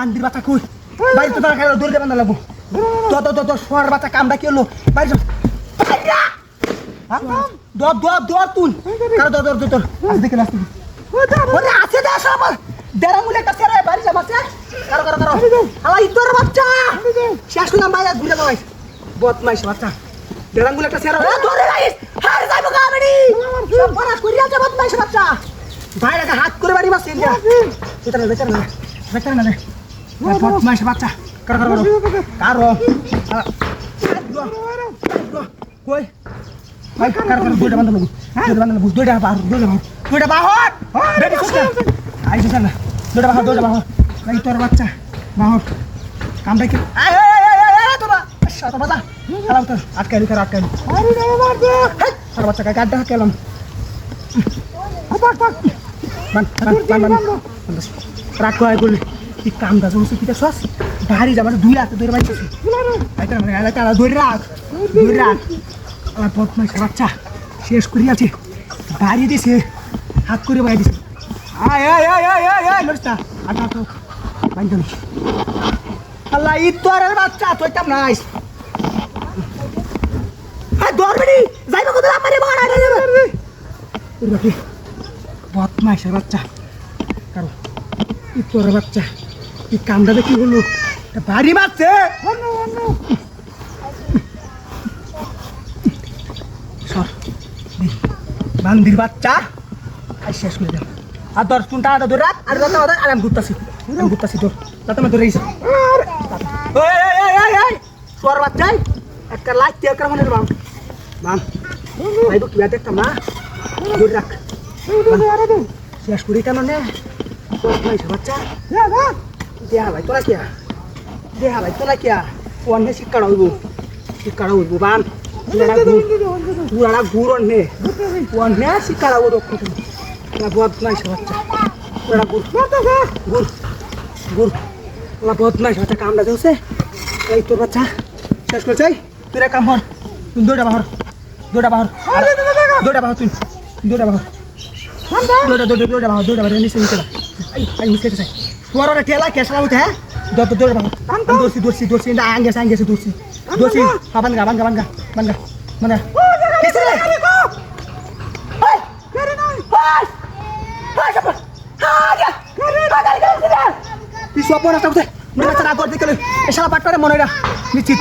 বান্দির বাচ্চা কই বাইরে তো তারা খাইলো দৌড়ে বান্ধা লাগবো তো শোয়ার বাচ্চা কামটা কি হলো বাইরে দর তুল কারো দর আজ দেখে আসতে ওরে আছে দা সব দেড়া মুলে কাছে রে বাড়ি যা বাচ্চা কারো হালা ইতর বাচ্চা শেষ করলাম বাইরে ঘুরে বাবাই বদমাইশ বাচ্চা দেড়া মুলে কাছে রে ধরে রাইস হার যাইবো গাবড়ি সব পরাস করি আছে বদমাইশ বাচ্চা বাইরে হাত করে বাড়ি বাস ইন্ডিয়া বেচার না রে বদমাইশ বাচ্চা কারো কই ভাই কার দুইটা বান্ধব দুইটা বাহর বেটি সুস্তা আইছে না দুইটা বাহর ভাই তোর বাচ্চা বাহর কামটা কি তোরা সাতা বাজা খারাপ তোর আটকাইলি আরে মার দে তোর বাচ্চা কাটটা কেলাম রাখ কয় বলে কি কামটা জমছে কিটা সস ভারী যা মানে দুই রাত ধরে বাইছে আইতা মানে এলাকা ধরে রাখ আমার বদমাইশ বাচ্চা শেষ করি আছে বাড়ি দিছে হাত করে বাড়ি দিছে আয় লড়তা আটা তো বাইন্দনি আল্লাহ ইতরের বাচ্চা তুই কেমন আইস আয় দরবি যাইবা কত আমারে বড় আরে রে ওরে বদমাইশ বাচ্চা কারো ইতরের বাচ্চা এই কামটা কি হলো বাড়ি মারছে বান্দির বাচ্চা আর শেষ করে যাও আর 10 ঘন্টা ধরে রাখ আর আরাম ঘুরতাছি তোর তাতে আমি ধরে গেছি তোর বাচ্চাই একটা লাইট দিয়ে কেমন বাম ভাই কি দেখতাম না ধরে রাখ শেষ করি কেন নে বাচ্চা দেহা ভাই তোরা কিয়া অন্য শিক্ষা হইব বাম পুরানা ঘুর অন্যে শিক্ষা হবো দক্ষ বদমাইশ বাচ্চা পুরানা ঘুর বদমাইশ বাচ্চা কামটা চলছে এই তোর বাচ্চা শেষ করছে তুই কাম হর তুই দৌড়া বাহর তুই দৌড়া বাহর নিচে নিচে তোর ঠেলা কেসা উঠে হ্যাঁ দৌড়া বাহর দোষী আঙ্গেছে দোষী বাঙ্গা মনে হয় নিশ্চিত